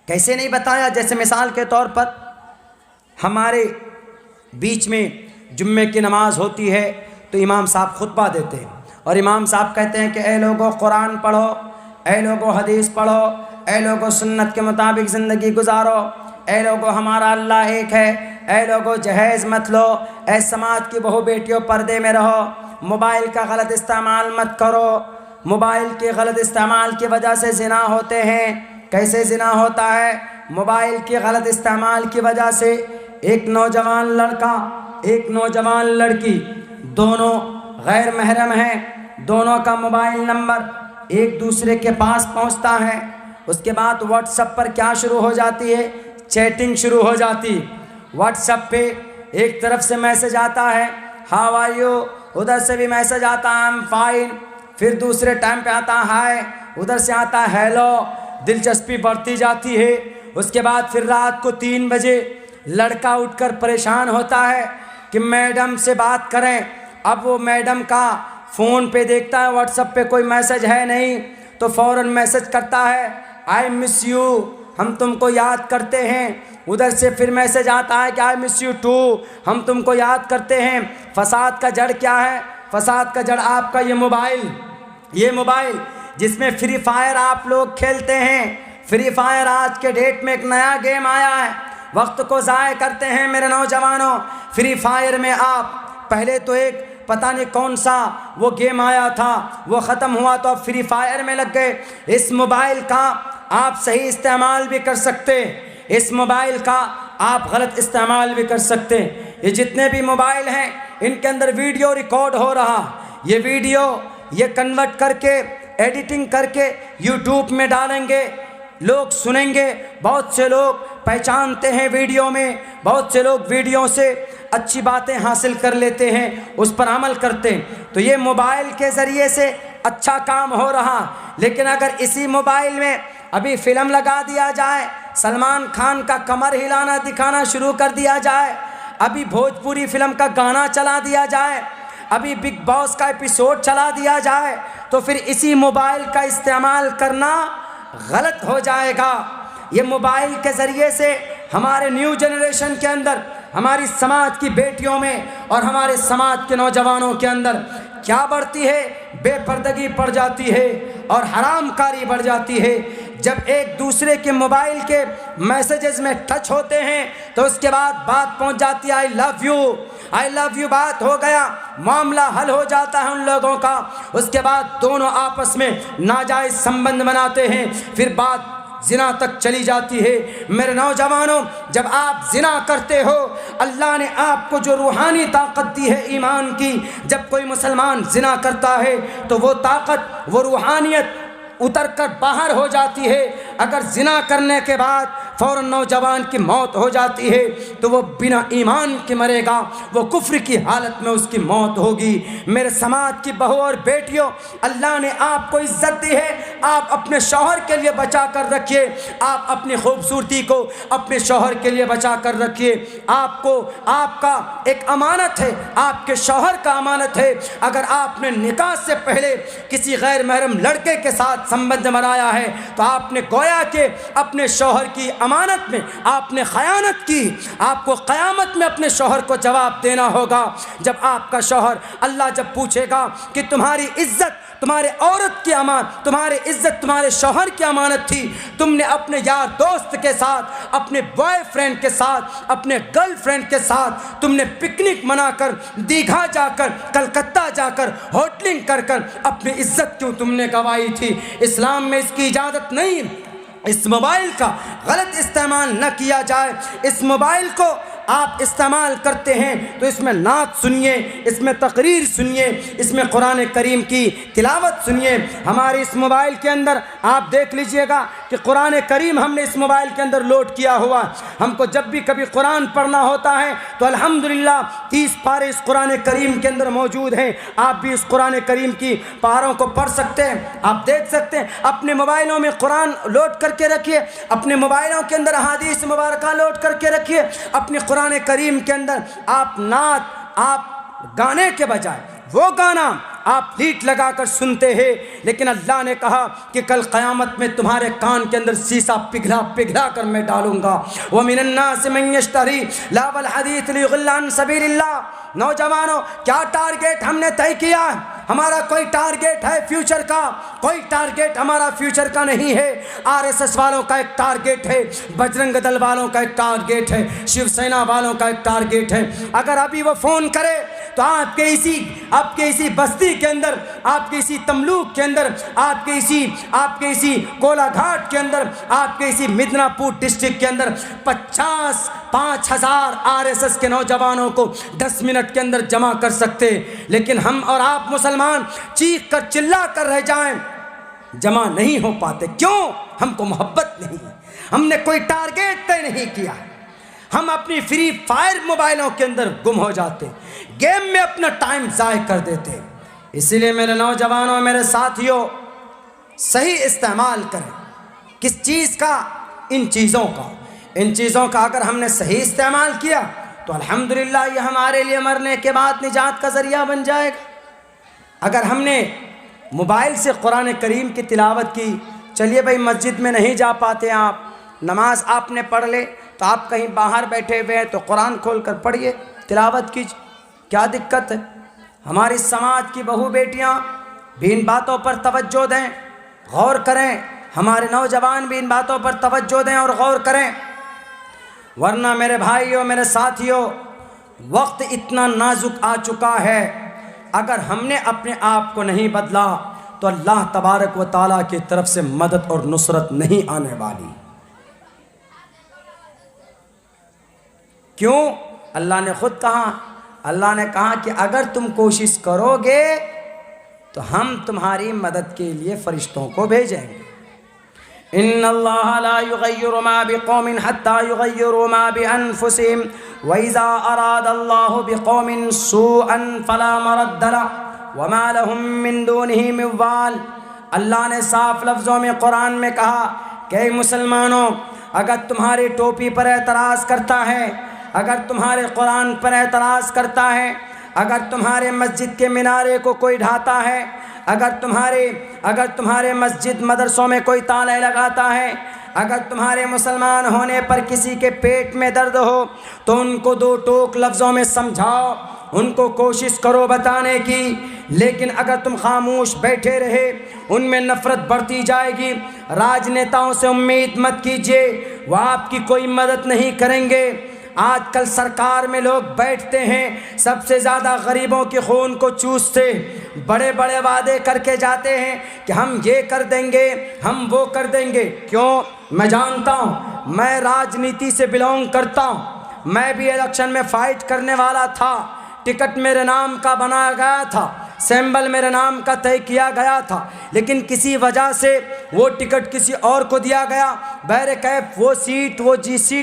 कैसे नहीं बताया? जैसे मिसाल के तौर पर हमारे बीच में जुम्मे की नमाज होती है तो इमाम साहब खुतबा देते हैं और इमाम साहब कहते हैं कि ए लोगों कुरान पढ़ो, ए लोगों हदीस पढ़ो, ए लोगों सुन्नत के मुताबिक ज़िंदगी गुजारो, ए लोगों हमारा अल्लाह एक है, ए लोगों जहेज़ मत लो, ए समाज की बहू बेटियों पर्दे में रहो, मोबाइल का गलत इस्तेमाल मत करो, मोबाइल के गलत इस्तेमाल की वजह से ज़िना होते हैं। कैसे ज़िना होता है? मोबाइल के गलत इस्तेमाल की वजह से एक नौजवान लड़का, एक नौजवान लड़की, दोनों गैर महरम हैं, दोनों का मोबाइल नंबर एक दूसरे के पास पहुंचता है। उसके बाद व्हाट्सएप पर क्या शुरू हो जाती है? चैटिंग शुरू हो जाती। व्हाट्सएप पे एक तरफ से मैसेज आता है हाउ आर यू, उधर से भी मैसेज आता है आई एम फाइन, फिर दूसरे टाइम पे आता है हाय, उधर से आता है हेलो। दिलचस्पी बढ़ती जाती है। उसके बाद फिर रात को 3 बजे लड़का उठकर परेशान होता है कि मैडम से बात करें। अब वो मैडम का फ़ोन पे देखता है व्हाट्सएप पे कोई मैसेज है नहीं, तो फ़ौरन मैसेज करता है आई मिस यू, हम तुमको याद करते हैं। उधर से फिर मैसेज आता है कि आई मिस यू टू, हम तुमको याद करते हैं। फसाद का जड़ क्या है? फसाद का जड़ आपका ये मोबाइल जिसमें फ्री फायर आप लोग खेलते हैं। फ्री फायर आज के डेट में एक नया गेम आया है, वक्त को ज़ाय करते हैं मेरे नौजवानों। फ्री फायर में आप पहले तो एक पता नहीं कौन सा वो गेम आया था, वो ख़त्म हुआ तो अब फ्री फायर में लग गए। इस मोबाइल का आप सही इस्तेमाल भी कर सकते, इस मोबाइल का आप गलत इस्तेमाल भी कर सकते। ये जितने भी मोबाइल हैं इनके अंदर वीडियो रिकॉर्ड हो रहा, ये वीडियो ये कन्वर्ट करके एडिटिंग करके यूट्यूब में डालेंगे, लोग सुनेंगे। बहुत से लोग पहचानते हैं वीडियो में, बहुत से लोग वीडियो से अच्छी बातें हासिल कर लेते हैं, उस पर अमल करते हैं। तो ये मोबाइल के ज़रिए से अच्छा काम हो रहा। लेकिन अगर इसी मोबाइल में अभी फ़िल्म लगा दिया जाए, सलमान खान का कमर हिलाना दिखाना शुरू कर दिया जाए, अभी भोजपुरी फिल्म का गाना चला दिया जाए, अभी बिग बॉस का एपिसोड चला दिया जाए, तो फिर इसी मोबाइल का इस्तेमाल करना गलत हो जाएगा। ये मोबाइल के ज़रिए से हमारे न्यू जनरेशन के अंदर, हमारी समाज की बेटियों में और हमारे समाज के नौजवानों के अंदर क्या बढ़ती है? बेपर्दगी बढ़ जाती है और हरामकारी बढ़ जाती है। जब एक दूसरे के मोबाइल के मैसेजेस में टच होते हैं तो उसके बाद बात पहुंच जाती है आई लव यू बात हो गया, मामला हल हो जाता है उन लोगों का। उसके बाद दोनों आपस में नाजायज़ संबंध बनाते हैं, फिर बात जिना तक चली जाती है। मेरे नौजवानों, जब आप जिना करते हो, अल्लाह ने आपको जो रूहानी ताकत दी है ईमान की, जब कोई मुसलमान जिना करता है तो वो ताकत, वो रूहानियत उतर कर बाहर हो जाती है। अगर जिना करने के बाद फ़ौरन नौजवान की मौत हो जाती है तो वो बिना ईमान के मरेगा, वो कुफ्र की हालत में उसकी मौत होगी। मेरे समाज की बहू और बेटियों, अल्लाह ने आपको इज्जत दी है, आप अपने शौहर के लिए बचा कर रखिए, आप अपनी खूबसूरती को अपने शौहर के लिए बचा कर रखिए। आपको आपका एक अमानत है, आपके शौहर का अमानत है। अगर आपने निकाह से पहले किसी गैर महरम लड़के के साथ संबंध बनाया है तो आपने गोया के अपने शौहर की अमानत में आपने खयानत की। आपको क़यामत में अपने शौहर को जवाब देना होगा। जब आपका शौहर, अल्लाह जब पूछेगा कि तुम्हारी इज्जत, तुम्हारे औरत की अमानत, तुम्हारी इज्जत तुम्हारे शौहर की अमानत थी, तुमने अपने यार दोस्त के साथ, अपने बॉयफ्रेंड के साथ, अपने गर्लफ्रेंड के साथ तुमने पिकनिक मनाकर, दीघा जाकर, कलकत्ता जाकर, होटलिंग कर कर अपनी इज्जत क्यों तुमने गंवाई थी? इस्लाम में इसकी इजाज़त नहीं। इस मोबाइल का गलत इस्तेमाल न किया जाए। इस मोबाइल को आप इस्तेमाल करते हैं तो इसमें नात सुनिए, इसमें तकरीर सुनिए, इसमें कुरान करीम की तिलावत सुनिए। हमारे इस मोबाइल के अंदर आप देख लीजिएगा कि कुरान करीम हमने इस मोबाइल के अंदर लोड किया हुआ। हमको जब भी कभी कुरान पढ़ना होता है तो अल्हम्दुलिल्लाह 30 पारे इस कुरान करीम के अंदर मौजूद हैं। आप भी इस कुरान करीम की पारों को पढ़ सकते हैं, आप देख सकते हैं। अपने मोबाइलों में कुरान लोड करके रखिए, अपने मोबाइलों के अंदर अहादीस मुबारका लोड करके रखिए। अपने कुरान करीम के अंदर आप नात, आप गाने के बजाय वो गाना आप लीड लगाकर सुनते हैं, लेकिन अल्लाह ने कहा कि कल क़यामत में तुम्हारे कान के अंदर शीशा पिघला पिघला कर मैं डालूंगा। व मिनन्नास मन यश्तरी लावल हदीस लियुज़िल्ल अन सबीलिल्लाह। नौजवानों, क्या टारगेट हमने तय किया? हमारा कोई टारगेट है फ्यूचर का? कोई टारगेट हमारा फ्यूचर का नहीं है। आरएसएस वालों का एक टारगेट है, बजरंग दल वालों का एक टारगेट है, शिवसेना वालों का एक टारगेट है। अगर अभी वो फ़ोन करे तो आपके इसी बस्ती के अंदर, आपके इसी तमलूक के अंदर, आपके इसी कोलाघाट के अंदर, आपके इसी मिदनापुर डिस्ट्रिक्ट के अंदर 5,000 आरएसएस के नौजवानों को 10 मिनट के अंदर जमा कर सकते। लेकिन हम और आप मुसलमान चीख कर चिल्ला कर रह जाएं, जमा नहीं हो पाते। क्यों? हमको मोहब्बत नहीं है, हमने कोई टारगेट तय नहीं किया। हम अपनी फ्री फायर मोबाइलों के अंदर गुम हो जाते, गेम में अपना टाइम ज़ाय कर देते। इसीलिए मेरे नौजवानों, मेरे साथियों, सही इस्तेमाल करें। किस चीज़ का? इन चीज़ों का अगर हमने सही इस्तेमाल किया तो अल्हम्दुलिल्लाह ये हमारे लिए मरने के बाद निजात का ज़रिया बन जाएगा। अगर हमने मोबाइल से कुरान करीम की तिलावत की, चलिए भाई मस्जिद में नहीं जा पाते आप, नमाज आपने पढ़ ले तो आप कहीं बाहर बैठे हुए हैं तो कुरान खोल कर पढ़िए, तिलावत कीजिए, क्या दिक्कत है? हमारी समाज की बहू बेटियां भी इन बातों पर तवज्जो दें, गौर करें। हमारे नौजवान भी इन बातों पर तवज्जो दें और गौर करें, वरना मेरे भाइयों, मेरे साथियों, वक्त इतना नाजुक आ चुका है। अगर हमने अपने आप को नहीं बदला तो अल्लाह तबारक व ताला की तरफ से मदद और नुसरत नहीं आने वाली। क्यों? अल्लाह ने खुद कहा, अल्लाह ने कहा कि अगर तुम कोशिश करोगे तो हम तुम्हारी मदद के लिए फरिश्तों को भेजेंगे। इन्नल्लाह ला युगय्यिरु मा बिक़ौमिन हत्ता युगय्यिरु मा बिअनफुसिहिम व इज़ा अरादल्लाहु बिक़ौमिन सूअन फला मरद्द लहु व मा लहुम मिन दूनिही मिन वाल। अल्लाह ने साफ लफ्ज़ों में कुरान में कहा कि मुसलमानों, अगर तुम्हारी टोपी पर एतराज़ करता है, अगर तुम्हारे कुरान पर एतराज़ करता है, अगर तुम्हारे मस्जिद के मीनारे को कोई ढाता है, अगर तुम्हारे मस्जिद मदरसों में कोई ताला लगाता है, अगर तुम्हारे मुसलमान होने पर किसी के पेट में दर्द हो तो उनको दो टोक लफ्ज़ों में समझाओ, उनको कोशिश करो बताने की। लेकिन अगर तुम खामोश बैठे रहे, उनमें नफ़रत बढ़ती जाएगी। राजनेताओं से उम्मीद मत कीजिए, वह आपकी कोई मदद नहीं करेंगे। आजकल सरकार में लोग बैठते हैं, सबसे ज़्यादा गरीबों के खून को चूसते, बड़े बड़े वादे करके जाते हैं कि हम ये कर देंगे, हम वो कर देंगे। क्यों? मैं जानता हूँ, मैं राजनीति से बिलोंग करता हूँ, मैं भी इलेक्शन में फ़ाइट करने वाला था, टिकट मेरे नाम का बनाया गया था, सिंबल मेरे नाम का तय किया गया था, लेकिन किसी वजह से वो टिकट किसी और को दिया गया, बहरकैफ वो सीट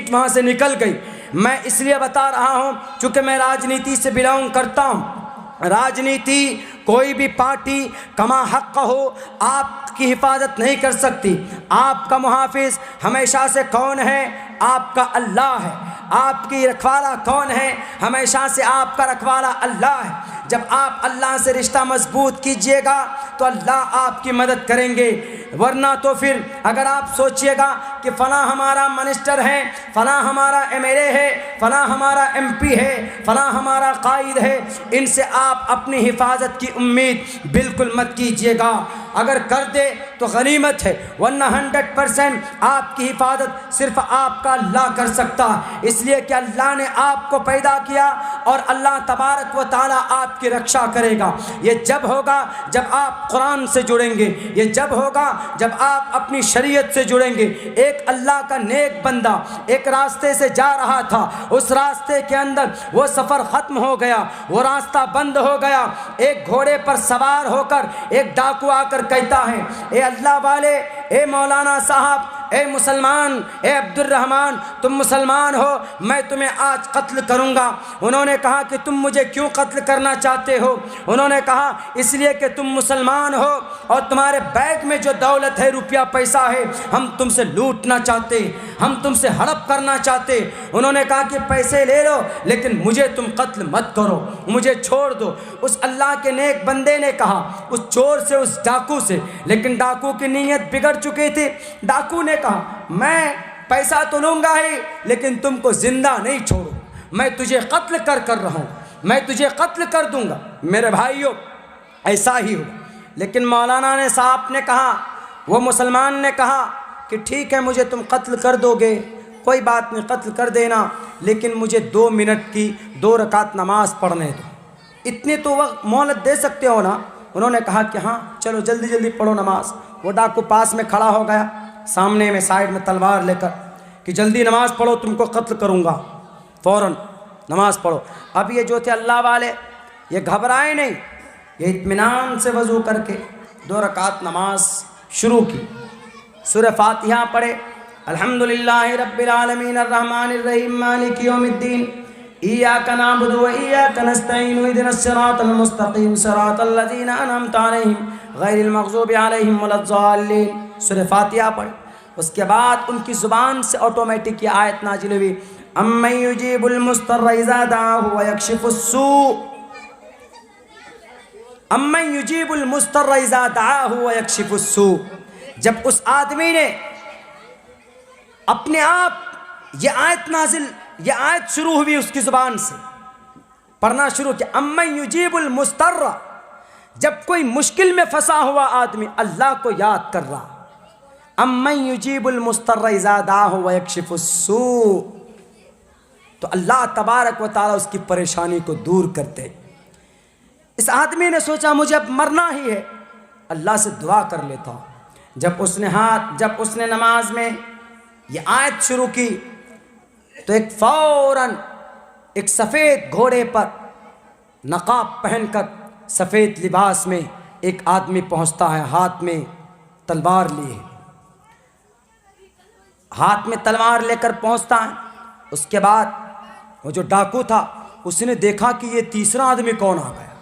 वहाँ से निकल गई। मैं इसलिए बता रहा हूँ चूँकि मैं राजनीति से बिलोंग करता हूँ। राजनीति कोई भी पार्टी कमा हक़ हो आपकी हिफाजत नहीं कर सकती। आपका मुहाफिज हमेशा से कौन है? आपका अल्लाह है। आपकी रखवाला कौन है? हमेशा से आपका रखवाला अल्लाह है। जब आप अल्लाह से रिश्ता मजबूत कीजिएगा तो अल्लाह आपकी मदद करेंगे, वरना तो फिर अगर आप सोचिएगा कि फ़लाँ हमारा मिनिस्टर है, फ़लाँ हमारा एमएलए है, फ़लाँ हमारा एमपी है, फ़लाँ हमारा कायद है, इनसे आप अपनी हिफाजत की उम्मीद बिल्कुल मत कीजिएगा। अगर कर दे तो गनीमत है, वरना 100% आपकी हिफाजत सिर्फ आपका अल्लाह कर सकता है। इसलिए कि अल्लाह ने आपको पैदा किया और अल्लाह तबारक व ताला आपकी रक्षा करेगा। ये जब होगा जब आप कुरान से जुड़ेंगे, ये जब होगा जब आप अपनी शरीयत से जुड़ेंगे। एक अल्लाह का नेक बंदा एक रास्ते से जा रहा था, उस रास्ते के अंदर वो सफ़र ख़त्म हो गया, वो रास्ता बंद हो गया। एक घोड़े पर सवार होकर एक डाकू आकर कहता है, ए अल्लाह वाले, ए मौलाना साहब, ए मुसलमान, ए अब्दुर्रहमान, तुम मुसलमान हो, मैं तुम्हें आज कत्ल करूँगा। उन्होंने कहा कि तुम मुझे क्यों कत्ल करना चाहते हो? उन्होंने कहा इसलिए कि तुम मुसलमान हो और तुम्हारे बैग में जो दौलत है, रुपया पैसा है, हम तुमसे लूटना चाहते, हम तुमसे हड़प करना चाहते। उन्होंने कहा कि पैसे ले लो लेकिन मुझे तुम कत्ल मत करो, मुझे छोड़ दो। उस अल्लाह के नेक बंदे ने कहा उस चोर से, उस डाकू से, लेकिन डाकू की नीयत बिगड़ चुकी थी। डाकू ने कहा मैं पैसा तो लूँगा ही लेकिन तुमको जिंदा नहीं छोड़ो, मैं तुझे कत्ल कर रहा हूँ, मैं तुझे कत्ल कर दूँगा। मेरे भाइयों ऐसा ही हो। लेकिन मौलाना ने साहब ने कहा, वो मुसलमान ने कहा कि ठीक है मुझे तुम कत्ल कर दोगे, कोई बात नहीं, कत्ल कर देना, लेकिन मुझे 2 मिनट की 2 रकात नमाज पढ़ने दो, इतनी तो वक्त मोहलत दे सकते हो ना? उन्होंने कहा कि हाँ चलो जल्दी जल्दी पढ़ो नमाज। वो डाकू पास में खड़ा हो गया, सामने में साइड में तलवार लेकर, कि जल्दी नमाज पढ़ो, तुमको कत्ल करूँगा, फ़ौरन नमाज पढ़ो। अब ये जो थे अल्लाह वाले, ये घबराए नहीं, ये इत्मीनान से वज़ू करके 2 रकात नमाज शुरू की। सूरह फातिहा पढ़े, अल्हम्दुलिल्लाहि रब्बिल आलमीन अर्रहमानिर रहीम मालिकि यौमिद्दीन इय्याका नअबुदु व इय्याका नस्तईन इहदिनस सिरातल मुस्तकीम सिरातल लज़ीना अनअमता अलैहिम गैरिल मग़ज़ूबि अलैहिम वलद्दाल्लीन। सूरह फातिहा पढ़े। उसके बाद उनकी ज़ुबान से ऑटोमेटिक ये आयत नाजिल हुई, अम्मन युजीबुल मुस्तर्र इज़ा दआहु व यक्शिफुस सू, अम्मन युजीबुल मुस्तर्र इज़ा दआहु व यक्शिफुस सू। जब उस आदमी ने अपने आप ये आयत शुरू हुई, उसकी ज़ुबान से पढ़ना शुरू किया, अम्मन युजीबुल मुस्तर्र, जब कोई मुश्किल में फंसा हुआ आदमी अल्लाह को याद कर रहा, अम्मन युजीबुल मुस्तर्र इज़ा दआहु व यक्शिफुस सू, तो अल्लाह तबारक व तआला उसकी परेशानी को दूर करते। इस आदमी ने सोचा मुझे अब मरना ही है, अल्लाह से दुआ कर लेता हूँ। जब उसने नमाज में ये आयत शुरू की तो एक फ़ौरन एक सफ़ेद घोड़े पर नकाब पहनकर सफ़ेद लिबास में एक आदमी पहुंचता है, हाथ में तलवार लिए, हाथ में तलवार लेकर पहुंचता है। उसके बाद वो जो डाकू था उसने देखा कि ये तीसरा आदमी कौन आ गया,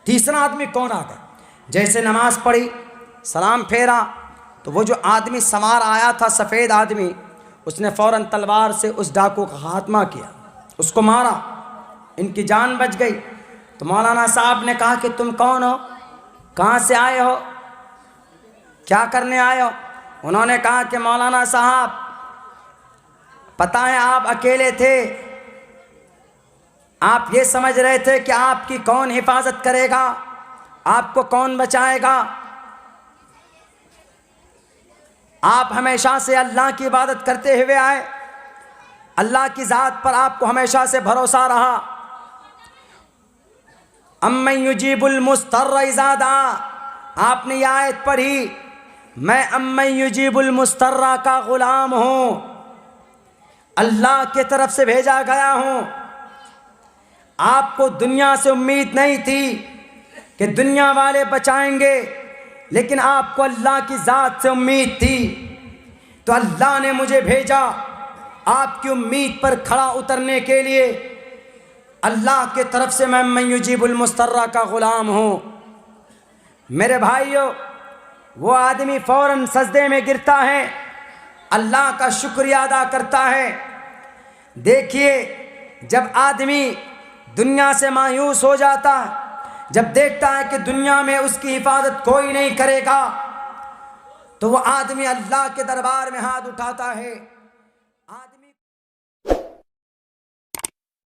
तीसरा आदमी कौन आ गया। जैसे नमाज पढ़ी, सलाम फेरा, तो वो जो आदमी सवार आया था, सफ़ेद आदमी, उसने फ़ौरन तलवार से उस डाकू का खात्मा किया, उसको मारा, इनकी जान बच गई। तो मौलाना साहब ने कहा कि तुम कौन हो, कहाँ से आए हो, क्या करने आए हो? उन्होंने कहा कि मौलाना साहब पता है आप अकेले थे, आप ये समझ रहे थे कि आपकी कौन हिफाजत करेगा, आपको कौन बचाएगा। आप हमेशा से अल्लाह की इबादत करते हुए आए, अल्लाह की ज़ात पर आपको हमेशा से भरोसा रहा। अम्मन युजीबुल मुस्तर्र इज़ा दा, आपने यह आयत पढ़ी, मैं अम्मन युजीबुल मुस्तर्रा का ग़ुलाम हूँ, अल्लाह के तरफ से भेजा गया हूँ। आपको दुनिया से उम्मीद नहीं थी कि दुनिया वाले बचाएंगे, लेकिन आपको अल्लाह की ज़ात से उम्मीद थी, तो अल्लाह ने मुझे भेजा आपकी उम्मीद पर खड़ा उतरने के लिए। अल्लाह के तरफ से मैं अम्मन युजीबुल मुस्तर्रा का ग़ुलाम हूँ। मेरे भाइयों, वो आदमी फ़ौरन सजदे में गिरता है, अल्लाह का शुक्रिया अदा करता है। देखिए, जब आदमी दुनिया से मायूस हो जाता है, जब देखता है कि दुनिया में उसकी हिफाजत कोई नहीं करेगा, तो वो आदमी अल्लाह के दरबार में हाथ उठाता है।